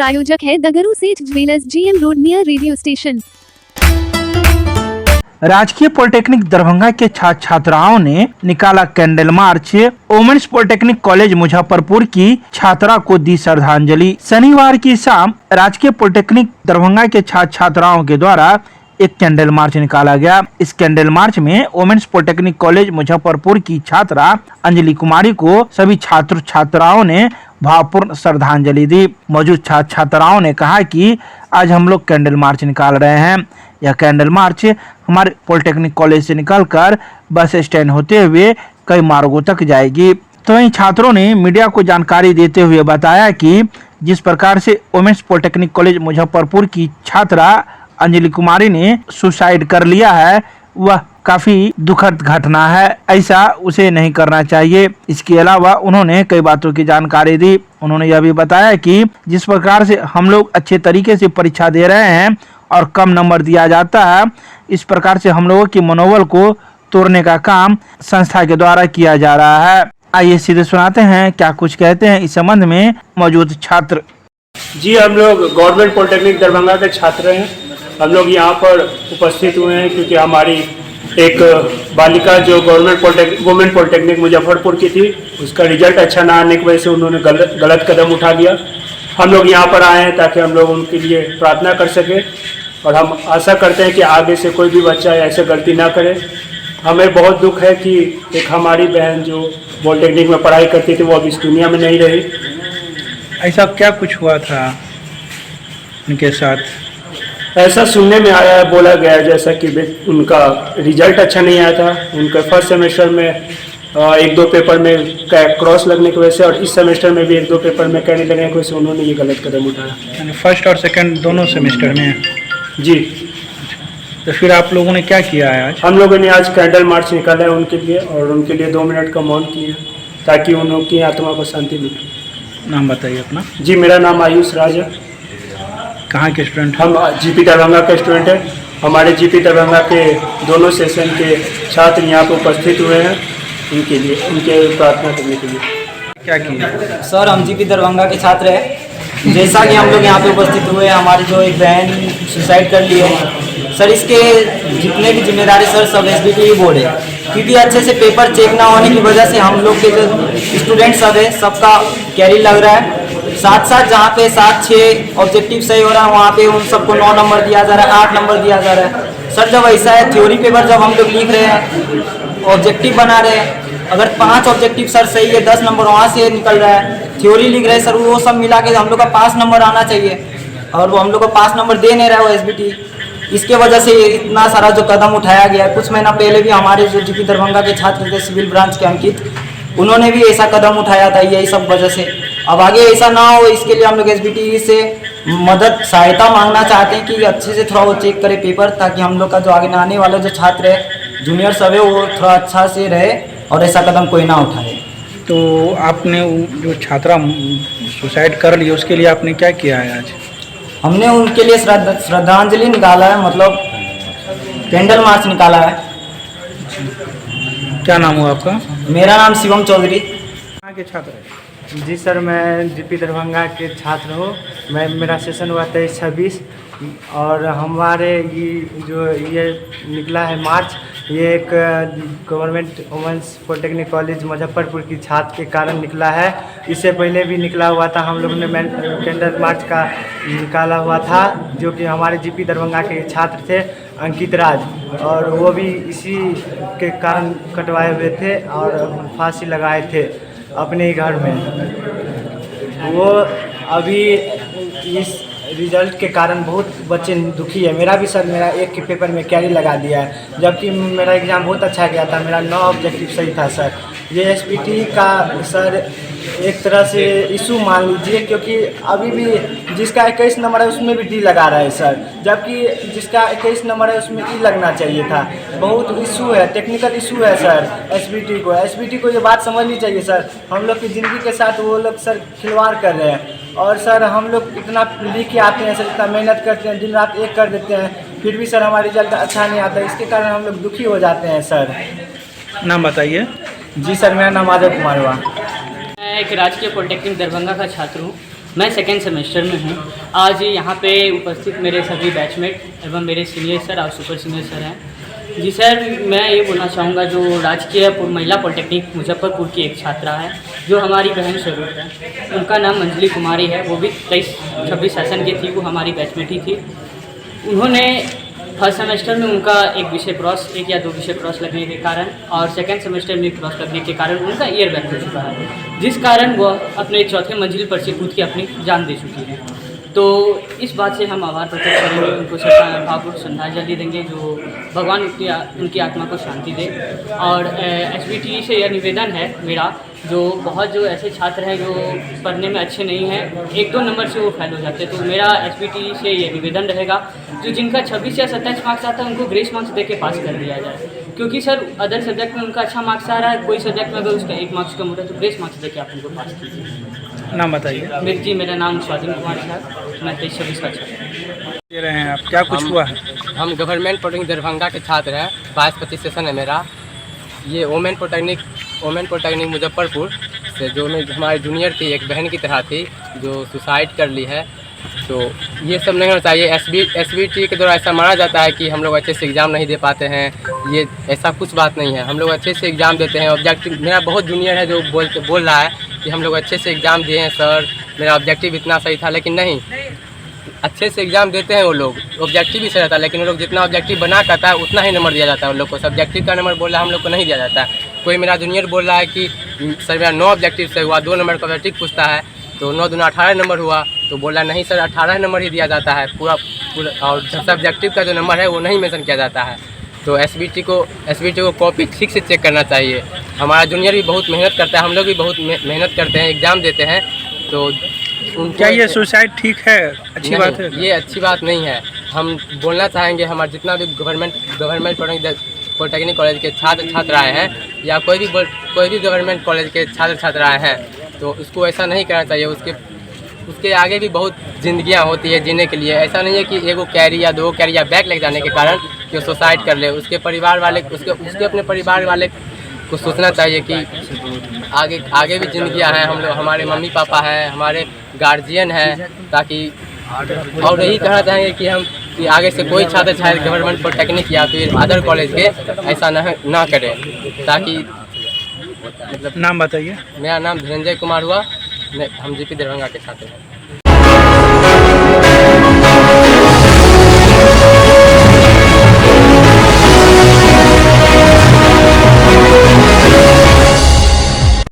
प्रायोजक है दगरू सेठ jewellers, GM road near radio station. राजकीय पॉलिटेक्निक दरभंगा के छात्र छात्राओं ने निकाला candle march. Women's polytechnic college Muzaffarpur की छात्रा को दी श्रद्धांजलि। शनिवार की शाम राजकीय पॉलिटेक्निक दरभंगा के छात्र छात्राओं के द्वारा एक कैंडल मार्च निकाला गया। इस कैंडल मार्च में वोमेन्स पॉलिटेक्निक कॉलेज मुजफ्फरपुर की छात्रा अंजलि कुमारी को सभी छात्र छात्राओं ने भावपूर्ण श्रद्धांजलि दी। मौजूद छात्र छात्राओं ने कहा कि आज हम लोग कैंडल मार्च निकाल रहे हैं। यह कैंडल मार्च हमारे पॉलिटेक्निक कॉलेज से निकलकर बस स्टैंड होते हुए कई मार्गों तक जाएगी। तो इन छात्रों ने मीडिया को जानकारी देते हुए बताया कि जिस प्रकार से वोमेन्स पॉलिटेक्निक कॉलेज मुजफ्फरपुर की छात्रा अंजलि कुमारी ने सुसाइड कर लिया है, वह काफी दुखद घटना है। ऐसा उसे नहीं करना चाहिए। इसके अलावा उन्होंने कई बातों की जानकारी दी। उन्होंने यह भी बताया कि जिस प्रकार से हम लोग अच्छे तरीके से परीक्षा दे रहे हैं और कम नंबर दिया जाता है, इस प्रकार से हम लोगों के मनोबल को तोड़ने का काम संस्था के द्वारा किया जा रहा है। आइए सीधे सुनाते हैं क्या कुछ कहते हैं इस संबंध में मौजूद छात्र। जी, हम लोग गवर्नमेंट पॉलिटेक्निक दरभंगा के छात्र हैं। हम लोग यहाँ पर उपस्थित हुए हैं क्योंकि हमारी एक बालिका जो वोमेन पॉलिटेक्निक मुजफ्फरपुर की थी, उसका रिजल्ट अच्छा ना आने की वजह से उन्होंने गलत कदम उठा लिया। हम लोग यहाँ पर आए हैं ताकि हम लोग उनके लिए प्रार्थना कर सकें और हम आशा करते हैं कि आगे से कोई भी बच्चा ऐसे गलती ना करे। हमें बहुत दुख है कि एक हमारी बहन जो पॉलिटेक्निक में पढ़ाई करती थी वो अब इस दुनिया में नहीं रही। ऐसा क्या कुछ हुआ था उनके साथ? ऐसा सुनने में आया है, बोला गया जैसा कि उनका रिजल्ट अच्छा नहीं आया था। उनका फर्स्ट सेमेस्टर में एक दो पेपर में क्रॉस लगने की वजह से और इस सेमेस्टर में भी एक दो पेपर में कहने लगने की वजह से उन्होंने ये गलत कदम उठाया। फर्स्ट और सेकंड दोनों सेमेस्टर में? जी। तो फिर आप लोगों ने क्या किया है आज? हम लोगों ने आज कैंडल मार्च निकाला है उनके लिए और उनके लिए 2 मिनट का मौन किया ताकि उनकी आत्मा को शांति मिले। नाम बताइए अपना। जी, मेरा नाम आयुष राज है। कहाँ के स्टूडेंट? हम जीपी दरभंगा के स्टूडेंट हैं। हमारे जीपी दरभंगा के दोनों सेशन के छात्र यहाँ पर उपस्थित हुए हैं उनके लिए, उनके प्रार्थना करने के लिए। क्या किया सर? हम जीपी दरभंगा के छात्र हैं। जैसा कि हम लोग यहाँ पे उपस्थित हुए हैं, हमारी जो एक बहन सुसाइड कर ली है सर, इसके जितने भी जिम्मेदारी सर सब SBT बोर्ड है, क्योंकि अच्छे से पेपर चेक ना होने की वजह से हम लोग के जो स्टूडेंट सब है सबका कैरी लग रहा है। साथ साथ जहाँ पे 7-6 ऑब्जेक्टिव सही हो रहा है वहाँ पे उन सबको 9 नंबर दिया जा रहा है, 8 नंबर दिया जा रहा है। सर जब ऐसा है, थ्योरी पेपर जब हम लोग लिख रहे हैं, ऑब्जेक्टिव बना रहे हैं, अगर 5 ऑब्जेक्टिव सर सही है 10 नंबर वहाँ से निकल रहा है। थ्योरी लिख रहे हैं सर, वो सब मिला के हम लोग का 5 नंबर आना चाहिए और वो हम लोग को 5 नंबर दे नहीं रहा है वो SBT। इसके वजह से इतना सारा जो कदम उठाया गया। कुछ महीना पहले भी हमारे जो जीपी दरभंगा के छात्र थे सिविल ब्रांच के अंकित, उन्होंने भी ऐसा कदम उठाया था यही सब वजह से। अब आगे ऐसा ना हो इसके लिए हम लोग SBT से मदद सहायता मांगना चाहते हैं कि अच्छे से थोड़ा वो चेक करे पेपर, ताकि हम लोग का जो आगे आने वाले जो छात्र है जूनियर सब है वो थोड़ा अच्छा से रहे और ऐसा कदम कोई ना उठाए। तो आपने जो छात्रा सुसाइड कर ली उसके लिए आपने क्या किया है आज? हमने उनके लिए श्रद्धांजलि निकाला है, मतलब कैंडल मार्च निकाला है। क्या नाम हुआ आपका? मेरा नाम शिवम चौधरी। कहाँ के छात्र है? जी सर, मैं जीपी दरभंगा के छात्र हूँ। मेरा सेशन हुआ 23-26 और हमारे ये निकला है मार्च, ये एक government women's polytechnic college Muzaffarpur की छात्र के कारण निकला है। इससे पहले भी निकला हुआ था, हम लोगों ने कैंडल मार्च का निकाला हुआ था, जो कि हमारे जीपी दरभंगा के छात्र थे अंकित राज, और वो भी इसी के कारण कटवाए हुए थे और फांसी लगाए थे अपने घर में। वो अभी इस रिजल्ट के कारण बहुत बच्चे दुखी है। मेरा भी सर, मेरा एक के पेपर में कैरी लगा दिया है, जबकि मेरा एग्ज़ाम बहुत अच्छा गया था, मेरा 9 ऑब्जेक्टिव सही था सर। ये SBT का सर एक तरह से इशू मान लीजिए, क्योंकि अभी भी जिसका 21 नंबर है उसमें भी D लगा रहा है सर, जबकि जिसका 21 नंबर है उसमें E लगना चाहिए था। बहुत इशू है, टेक्निकल इशू है सर। SBT को ये बात समझनी चाहिए सर। हम लोग की ज़िंदगी के साथ वो लोग सर खिलवाड़ कर रहे हैं। और सर हम लोग इतना लिख के आते हैं सर, इतना मेहनत करते हैं, दिन रात एक कर देते हैं, फिर भी सर हमारा रिजल्ट अच्छा नहीं आता। इसके कारण हम लोग दुखी हो जाते हैं सर। नाम बताइए। जी सर, मेरा नाम आदर कुमार हुआ। मैं एक राजकीय पॉलिटेक्निक दरभंगा का छात्र हूँ। मैं सेकेंड सेमेस्टर में हूँ। आज यहाँ पे उपस्थित मेरे सभी बैचमेट एवं मेरे सीनियर सर और सुपर सीनियर सर हैं। जी सर, मैं ये बोलना चाहूँगा, जो राजकीय महिला पॉलिटेक्निक मुजफ्फरपुर की एक छात्रा है जो हमारी बहन स्वरूप है, उनका नाम अंजलि कुमारी है। वो भी 23-26 सेशन की थी, वो हमारी बैचमेट ही थी। उन्होंने फर्स्ट सेमेस्टर में उनका एक या दो विषय क्रॉस लगने के कारण और सेकंड सेमेस्टर में क्रॉस लगने के कारण उनका ईयर बैक हो चुका है, जिस कारण वह अपने चौथे मंजिल पर से कूद के अपनी जान दे चुकी है। तो इस बात से हम आभार प्रकट करेंगे, उनको भावपूर्ण श्रद्धांजलि देंगे, जो भगवान उनकी आत्मा को शांति दे। और SBT से यह निवेदन है मेरा, जो ऐसे छात्र हैं जो पढ़ने में अच्छे नहीं हैं, 1-2 नंबर से वो फेल हो जाते हैं, तो मेरा SBT से ये निवेदन रहेगा, जो जिनका 26 या 27 मार्क्स आता है उनको ग्रेस मार्क्स दे के पास कर दिया जाए। क्योंकि सर अदर सब्जेक्ट में उनका अच्छा मार्क्स आ रहा है, कोई सब्जेक्ट में अगर उसका 1 मार्क्स कम हो रहा है तो ग्रेस मार्क्स दे के आप उनको पास कीजिए। नाम बताइए। मेरा नाम स्वाधीन कुमार है, मैं 23-26 का छात्र दे रहे हैं आप, क्या कुछ हुआ है? हम गवर्नमेंट पॉलिटेक्निक दरभंगा के छात्र हैं। 22-25 सेशन है मेरा। ये वोमेन पॉलिटेक्निक मुजफ्फरपुर से जो हमारी जूनियर थी, एक बहन की तरह थी, जो सुसाइड कर ली है। तो ये सब नहीं होना चाहिए। SBT के द्वारा ऐसा माना जाता है कि हम लोग अच्छे से एग्ज़ाम नहीं दे पाते हैं, ये ऐसा कुछ बात नहीं है। हम लोग अच्छे से एग्ज़ाम देते हैं। ऑब्जेक्टिव मेरा बहुत जूनियर है जो बोल रहा है कि हम लोग अच्छे से एग्ज़ाम दिए हैं सर, मेरा ऑब्जेक्टिव इतना सही था, लेकिन नहीं, अच्छे से एग्ज़ाम देते हैं वो लोग, ऑब्जेक्टिव भी सही रहता है, लेकिन वो लोग जितना ऑब्जेक्टिव बना करता है उतना ही नंबर दिया जाता है उन लोग को। सब्जेक्टिव का नंबर बोल रहा है हम लोग को नहीं दिया जाता है। कोई मेरा जूनियर बोल रहा है कि सर मेरा 9 ऑब्जेक्टिव से हुआ, 2 नंबर का ऑब्जेक्टिव पूछता है तो 9 दूना 18 नंबर हुआ, तो बोल रहा नहीं सर 18 नंबर ही दिया जाता है पूरा। और सब्जेक्टिव का जो नंबर है वो नहीं मेंशन किया जाता है। तो SBT को कॉपी ठीक से चेक करना चाहिए। हमारा जूनियर भी बहुत मेहनत करता है, हम लोग भी बहुत मेहनत करते हैं, एग्ज़ाम देते हैं। तो क्या ये सुसाइड ठीक है? अच्छी बात है? ये अच्छी बात नहीं है। हम बोलना चाहेंगे हमारे जितना भी गवर्नमेंट पॉलिटेक्निक कॉलेज के छात्र छात्राएँ हैं या कोई भी गवर्नमेंट कॉलेज के छात्र छात्राएँ हैं, तो उसको ऐसा नहीं करना चाहिए। उसके आगे भी बहुत ज़िंदगियाँ होती है जीने के लिए। ऐसा नहीं है कि 1 कैरी या 2 कैरी या बैक लग जाने के कारण कि वो सुसाइड कर ले। उसके परिवार वाले उसके अपने परिवार वाले को सोचना चाहिए कि आगे भी ज़िंदगियाँ हैं। हम लोग, हमारे मम्मी पापा हैं, हमारे गार्जियन हैं, ताकि और यही कहना चाहेंगे कि आगे से कोई छात्र चाहे गवर्नमेंट पॉलिटेक्निक या फिर अदर कॉलेज के ऐसा ना करे, ताकि नाम बताइए। मेरा नाम धनंजय कुमार हुआ, हम GP दरभंगा के छात्र हैं।